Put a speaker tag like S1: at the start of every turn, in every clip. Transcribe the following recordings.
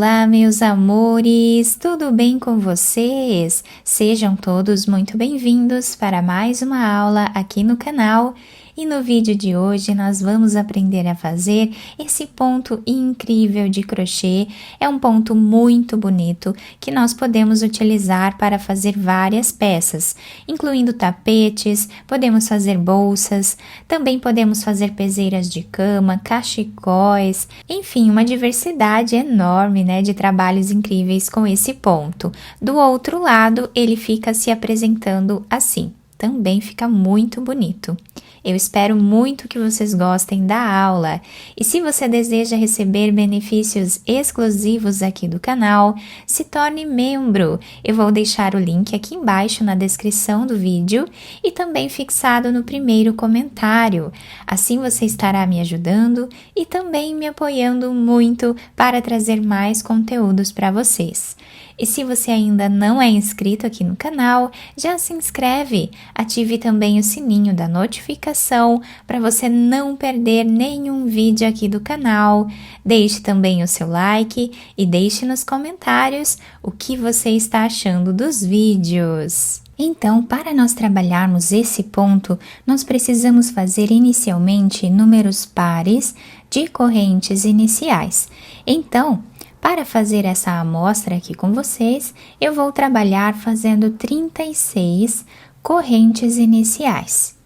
S1: Olá, meus amores, tudo bem com vocês? Sejam todos muito bem-vindos para mais uma aula aqui no canal. E no vídeo de hoje nós vamos aprender a fazer esse ponto incrível de crochê. É um ponto muito bonito que nós podemos utilizar para fazer várias peças, incluindo tapetes, podemos fazer bolsas, também podemos fazer peseiras de cama, cachecóis, enfim, uma diversidade enorme, né, de trabalhos incríveis com esse ponto. Do outro lado, ele fica se apresentando assim, também fica muito bonito. Eu espero muito que vocês gostem da aula e se você deseja receber benefícios exclusivos aqui do canal, se torne membro. Eu vou deixar o link aqui embaixo na descrição do vídeo e também fixado no primeiro comentário. Assim você estará me ajudando e também me apoiando muito para trazer mais conteúdos para vocês. E se você ainda não é inscrito aqui no canal, já se inscreve, ative também o sininho da notificação para você não perder nenhum vídeo aqui do canal. Deixe também o seu like e deixe nos comentários o que você está achando dos vídeos. Então, para nós trabalharmos esse ponto, nós precisamos fazer inicialmente números pares de correntes iniciais. Então, para fazer essa amostra aqui com vocês, eu vou trabalhar fazendo 36 correntes iniciais,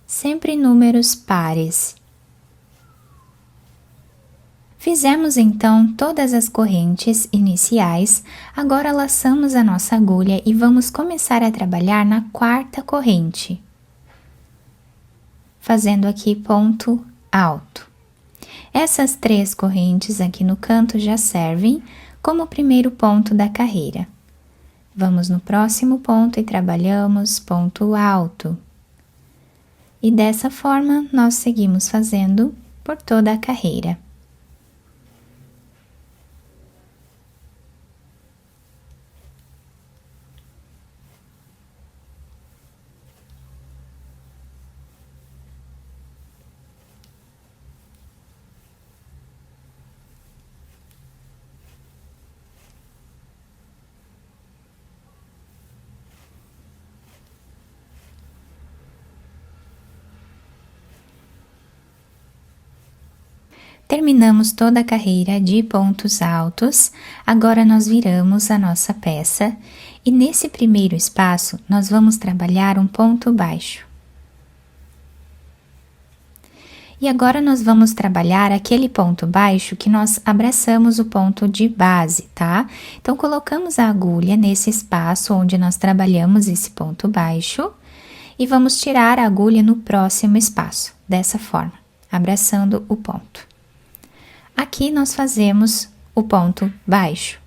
S1: sempre números pares. Fizemos então todas as correntes iniciais, agora laçamos a nossa agulha e vamos começar a trabalhar na quarta corrente, fazendo aqui ponto alto. Essas 3 correntes aqui no canto já servem como o primeiro ponto da carreira. Vamos no próximo ponto e trabalhamos ponto alto. E dessa forma, nós seguimos fazendo por toda a carreira. Terminamos toda a carreira de pontos altos, agora nós viramos a nossa peça e nesse primeiro espaço nós vamos trabalhar um ponto baixo. E agora nós vamos trabalhar aquele ponto baixo que nós abraçamos o ponto de base, tá? Então, colocamos a agulha nesse espaço onde nós trabalhamos esse ponto baixo e vamos tirar a agulha no próximo espaço, dessa forma, abraçando o ponto. Aqui nós fazemos o ponto baixo.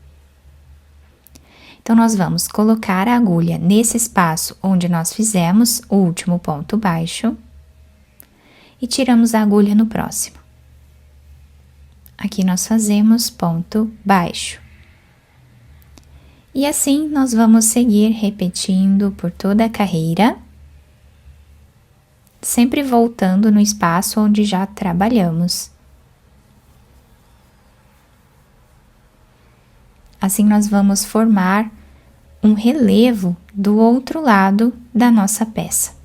S1: Então, nós vamos colocar a agulha nesse espaço onde nós fizemos o último ponto baixo e tiramos a agulha no próximo. Aqui nós fazemos ponto baixo. E assim nós vamos seguir repetindo por toda a carreira, sempre voltando no espaço onde já trabalhamos. Assim, nós vamos formar um relevo do outro lado da nossa peça.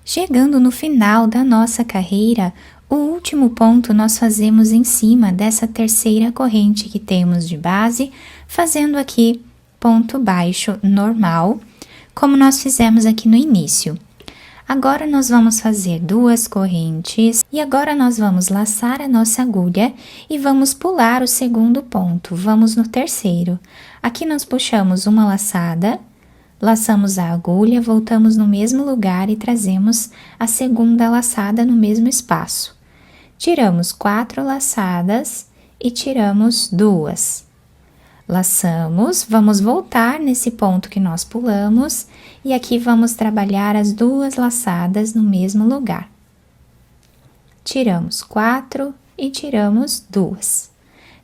S1: Chegando no final da nossa carreira, o último ponto nós fazemos em cima dessa terceira corrente que temos de base, fazendo aqui ponto baixo normal, como nós fizemos aqui no início. Agora nós vamos fazer 2 correntes e agora nós vamos laçar a nossa agulha e vamos pular o segundo ponto, vamos no terceiro. Aqui nós puxamos uma laçada, laçamos a agulha, voltamos no mesmo lugar e trazemos a segunda laçada no mesmo espaço. Tiramos 4 laçadas e tiramos 2. Laçamos, vamos voltar nesse ponto que nós pulamos e aqui vamos trabalhar as 2 laçadas no mesmo lugar. tiramos 4 e tiramos 2,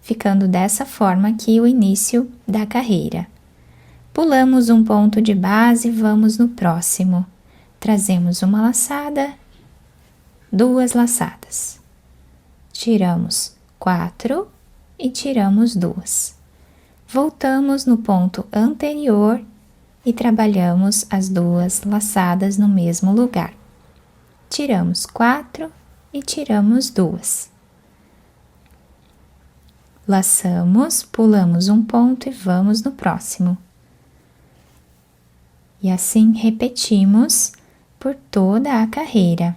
S1: ficando dessa forma aqui o início da carreira. Pulamos um ponto de base e vamos no próximo. Trazemos uma laçada, 2 laçadas. Tiramos 4 e tiramos 2. Voltamos no ponto anterior e trabalhamos as 2 laçadas no mesmo lugar. Tiramos 4 e tiramos 2. Laçamos, pulamos um ponto e vamos no próximo. E assim repetimos por toda a carreira.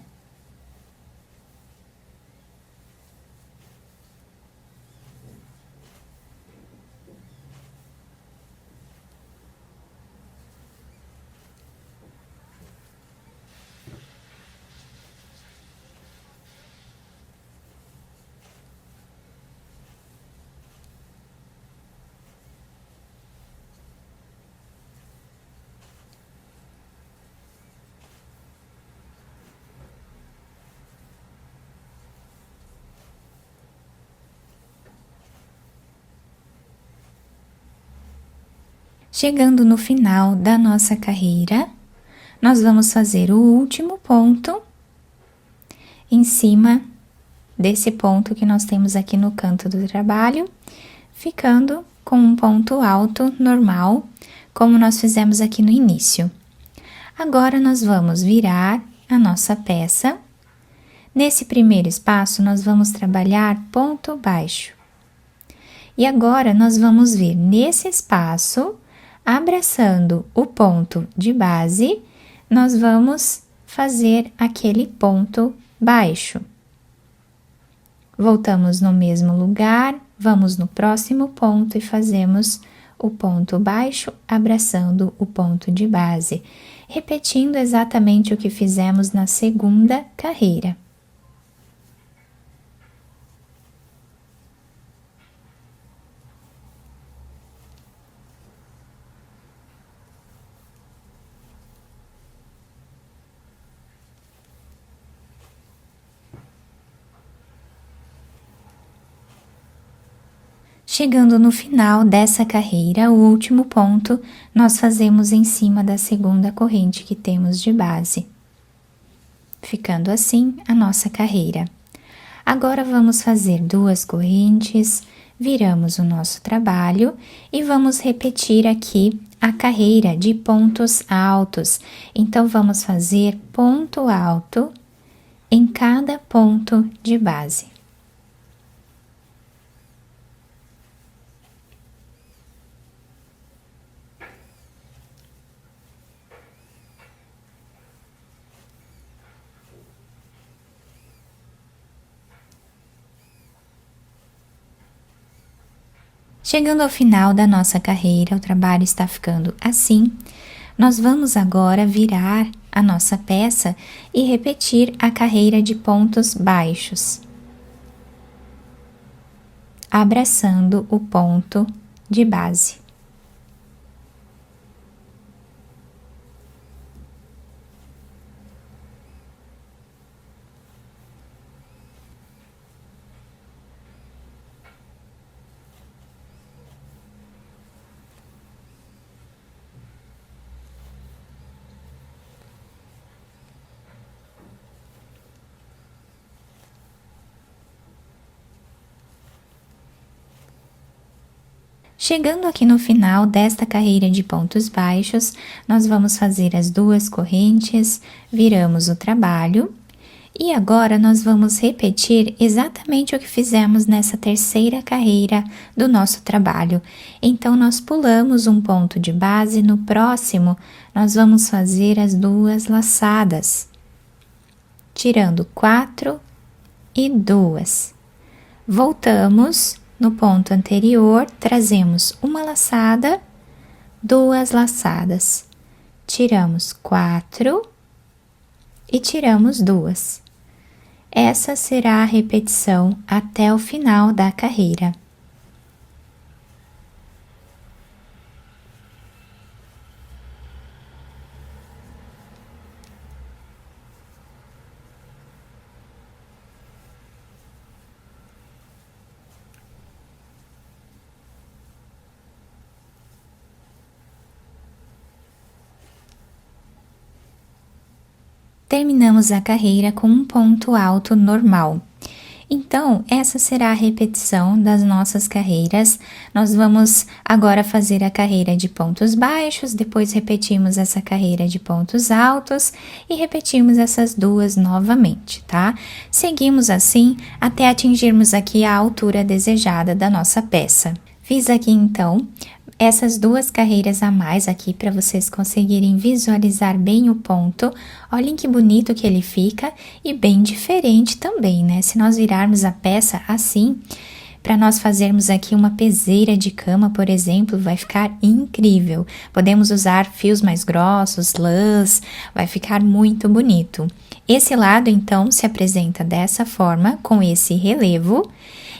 S1: Chegando no final da nossa carreira, nós vamos fazer o último ponto em cima desse ponto que nós temos aqui no canto do trabalho, ficando com um ponto alto normal, como nós fizemos aqui no início. Agora, nós vamos virar a nossa peça. Nesse primeiro espaço, nós vamos trabalhar ponto baixo. E agora, nós vamos vir nesse espaço, abraçando o ponto de base, nós vamos fazer aquele ponto baixo. Voltamos no mesmo lugar, vamos no próximo ponto e fazemos o ponto baixo, abraçando o ponto de base, repetindo exatamente o que fizemos na segunda carreira. Chegando no final dessa carreira, o último ponto nós fazemos em cima da segunda corrente que temos de base, ficando assim a nossa carreira. Agora vamos fazer 2 correntes, viramos o nosso trabalho e vamos repetir aqui a carreira de pontos altos. Então, vamos fazer ponto alto em cada ponto de base. Chegando ao final da nossa carreira, o trabalho está ficando assim. Nós vamos agora virar a nossa peça e repetir a carreira de pontos baixos, abraçando o ponto de base. Chegando aqui no final desta carreira de pontos baixos, nós vamos fazer as 2 correntes, viramos o trabalho e agora nós vamos repetir exatamente o que fizemos nessa terceira carreira do nosso trabalho. Então, nós pulamos um ponto de base, no próximo nós vamos fazer as 2 laçadas, tirando 4 e 2. Voltamos no ponto anterior, trazemos uma laçada, 2 laçadas, tiramos 4 e tiramos 2. Essa será a repetição até o final da carreira. terminamos a carreira com um ponto alto normal. Então, essa será a repetição das nossas carreiras. Nós vamos agora fazer a carreira de pontos baixos, depois repetimos essa carreira de pontos altos e repetimos essas duas novamente, tá? Seguimos assim até atingirmos aqui a altura desejada da nossa peça. Fiz aqui então essas duas carreiras a mais aqui para vocês conseguirem visualizar bem o ponto. Olhem que bonito que ele fica e bem diferente também, né? Se nós virarmos a peça assim, para nós fazermos aqui uma peseira de cama, por exemplo, vai ficar incrível. Podemos usar fios mais grossos, lãs, vai ficar muito bonito. Esse lado, então, se apresenta dessa forma, com esse relevo.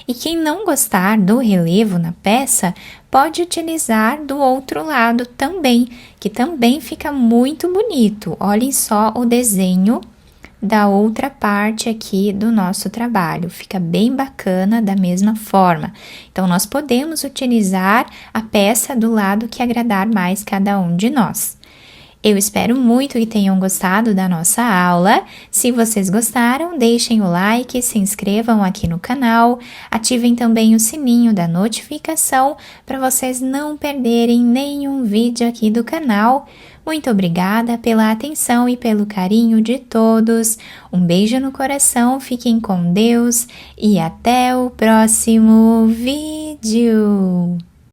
S1: E quem não gostar do relevo na peça, pode utilizar do outro lado também, que também fica muito bonito. Olhem só o desenho da outra parte aqui do nosso trabalho, fica bem bacana da mesma forma. Então, nós podemos utilizar a peça do lado que agradar mais cada um de nós. Eu espero muito que tenham gostado da nossa aula. Se vocês gostaram, deixem o like, se inscrevam aqui no canal, ativem também o sininho da notificação para vocês não perderem nenhum vídeo aqui do canal. Muito obrigada pela atenção e pelo carinho de todos. Um beijo no coração, fiquem com Deus e até o próximo vídeo!